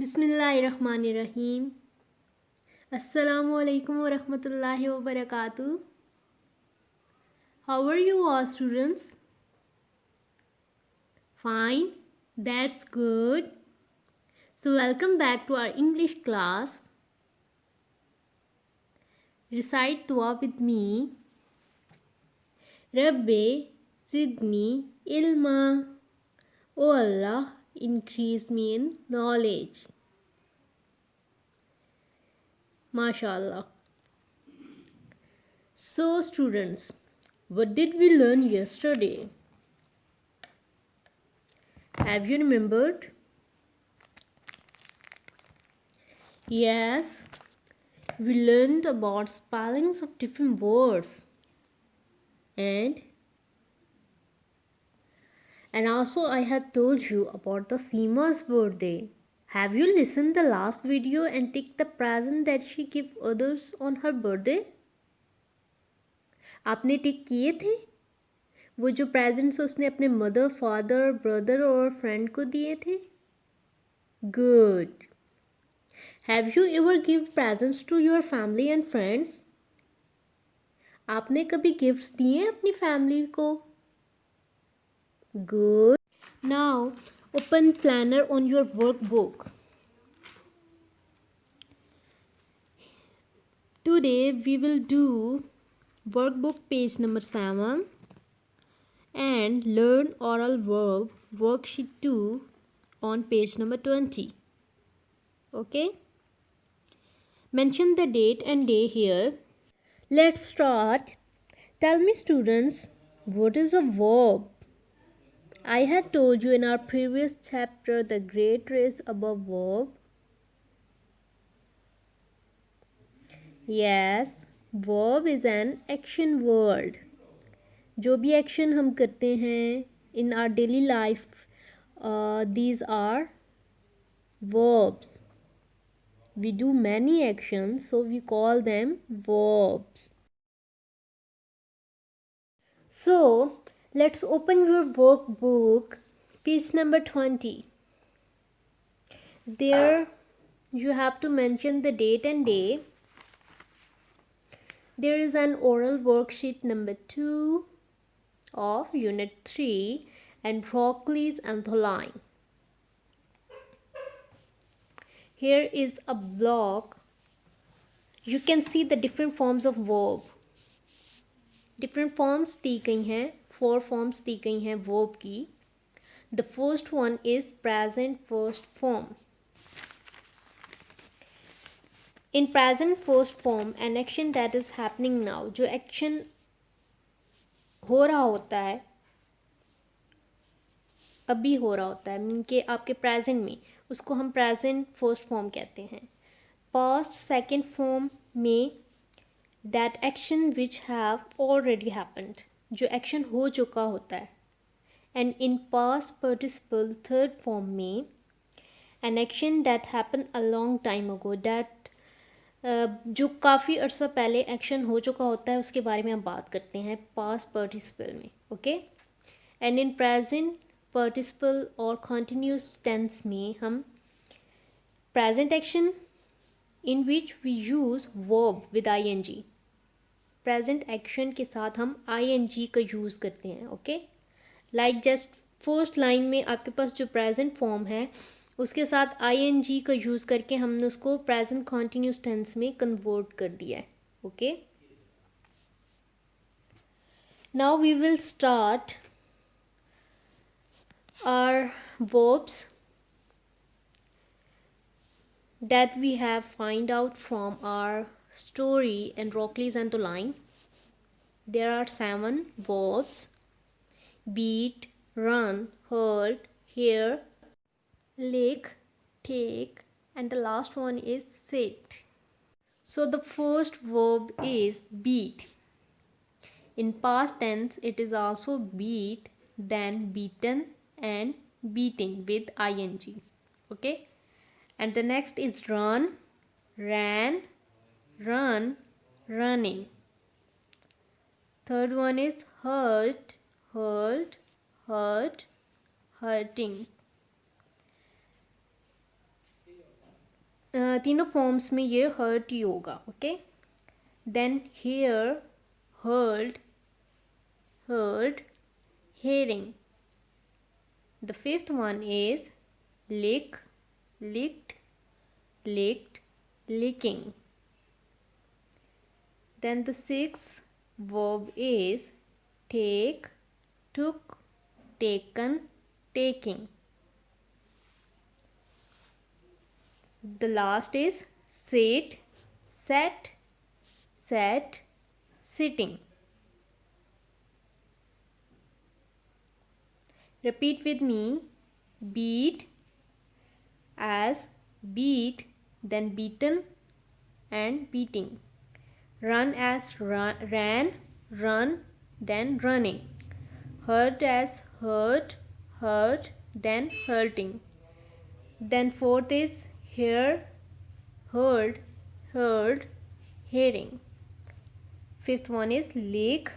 बिस्मिल्लाहिर्रहमानिर्रहीम। अस्सलामुअलैकुम वरहमतुल्लाहि वबरकातुह। How are you all students? Fine, that's good. So welcome back to our English class. Recite dua with me. Rabbi zidni ilma. O Allah, increase me in knowledge. MashaAllah. So students, what did we learn yesterday? Have you remembered? Yes, we learned about spellings of different words and also I had told you about the Seema's birthday. Have you listened the last video and take the present that she give others on her birthday? आपने टिक किए थे वो जो presents उसने अपने mother, father, brother और friend को दिए थे? Good. Have you ever give presents to your family and friends? आपने कभी गिफ्ट्स दिए अपनी फैमिली को? Good. Now open planner on your workbook. Today we will do workbook page number 7 and learn oral verb worksheet 2 on page number 20. Okay? Mention the date and day here. Let's start. Tell me students, what is a verb? I had told you in our previous chapter the great race above verb. Yes, verb is an action word. जो भी action हम करते हैं in our daily life, these are verbs. We do many actions, so we call them verbs. So, let's open your workbook, page number 20. There you have to mention the date and day. There is an oral worksheet number 2 of unit 3 and Rockley's Antholine. Here is a block. You can see the different forms of verb. Different forms दी गई हैं, 4 forms दी गई हैं verb की. The first one is present first form. In present first form, an action that is happening now, जो action हो रहा होता है, अभी हो रहा होता है, मीन के आपके प्रेजेंट में, उसको हम प्रेजेंट फर्स्ट फॉर्म कहते हैं. पास्ट सेकेंड फॉर्म में that action which have already happened, जो एक्शन हो चुका होता है. And in past participle third form में an action that happen a long time ago, that जो काफ़ी अर्सा पहले एक्शन हो चुका होता है उसके बारे में हम बात करते हैं पास्ट पार्टिसिपल में. Okay. And in present participle और कॉन्टिन्यूस टेंस में हम present action in which we use verb with ING, present action के साथ हम आईएनजी का यूज़ करते हैं. Okay. Like just first line में आपके पास जो प्रेजेंट फॉर्म है उसके साथ आईएनजी का यूज़ करके हमने उसको प्रेजेंट कॉन्टिन्यूस टेंस में कन्वर्ट कर दिया है. Okay. Now we will start our verbs that we have find out from our story and Rockley's Antholine. There are 7 verbs: beat, run, hurt, hear, lick, take, and the last one is sit. So the first verb is beat. In past tense it is also beat, then beaten and beating with ing. Okay. And the next is run, ran, run, running. Third one is hurt, hurt, hurt, hurting. तीनों forms में ये hurt ही होगा. Okay, then hear, heard, heard, hearing. The fifth one is lick, licked, licked, licking. Then the sixth verb is take, took, taken, taking. The last is sit, sat, sat, sitting. Repeat with me. Beat as beat, then beaten and beating. Run as ran, run, then running. Hurt as hurt, hurt, then hurting. Then fourth is hear, heard, heard, hearing. Fifth one is lick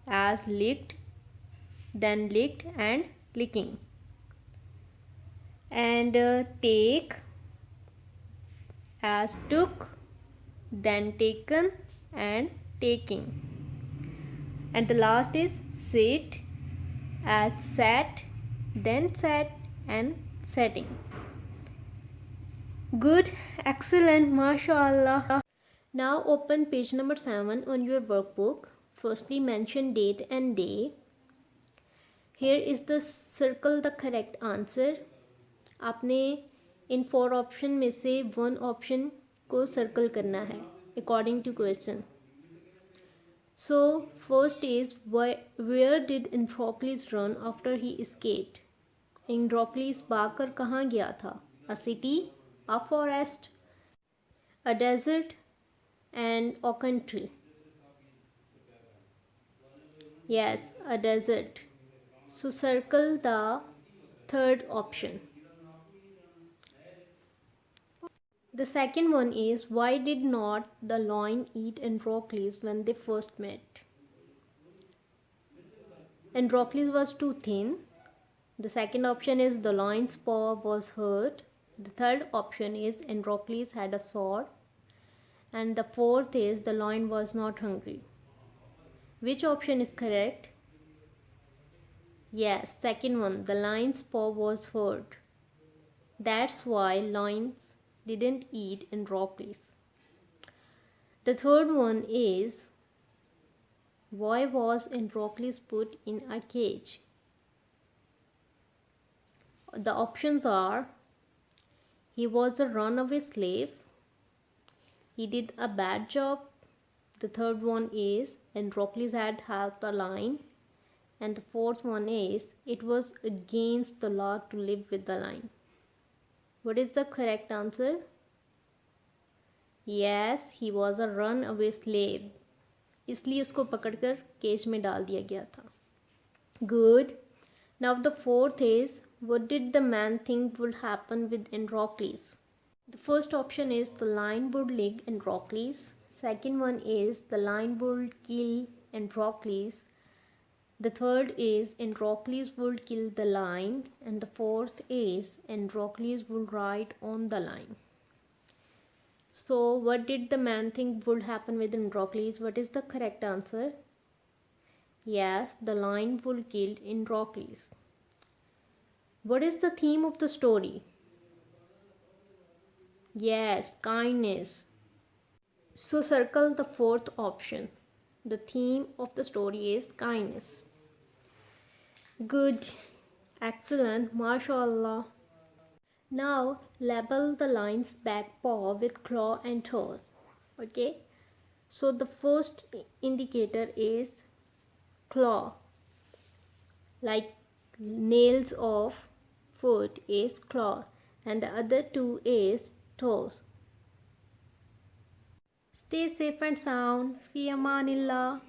as licked, then licked and licking. And take as took, then taken and taking. And the last is sit as sat, then sat and setting. Good, excellent, mashallah. Now open page number 7 on your workbook. Firstly mention date and day. Here is the circle the correct answer. आपने इन 4 option में से 1 option को circle करना है according to question. So first is where did Androcles run after he escaped? Androcles भागकर कहाँ गया था? A city, a forest, a desert and a country. Yes, a desert. So circle the third option. The second one is why did not the lion eat Androcles when they first met? Androcles was too thin. The second option is the lion's paw was hurt. The third option is Androcles had a sword. And the fourth is the lion was not hungry. Which option is correct? Yes, second one, the lion's paw was hurt. That's why lions didn't eat Androcles. The third one is why was Androcles put in a cage? The options are he was a runaway slave, he did a bad job, the third one is Androcles had helped the lion, and the fourth one is it was against the law to live with the lion. What is the correct answer? Yes, he was a runaway slave. इसलिए उसको पकड़कर cage में डाल दिया गया था. Good. Now the fourth is what did the man think would happen with Androcles? The first option is the lion would lick Androcles. Second one is the lion would kill Androcles. The third is Androcles would kill the lion, and the fourth is Androcles would ride on the lion. So what did the man think would happen with Androcles? What is the correct answer? Yes, the lion would kill Androcles. What is the theme of the story? Yes, kindness. So circle the fourth option. The theme of the story is kindness. Good, excellent, mashallah. Now label the lion's back paw with claw and toes. Okay, so the first indicator is claw, like nails of foot is claw, and the other two is toes. Stay safe and sound. Fi amanillah.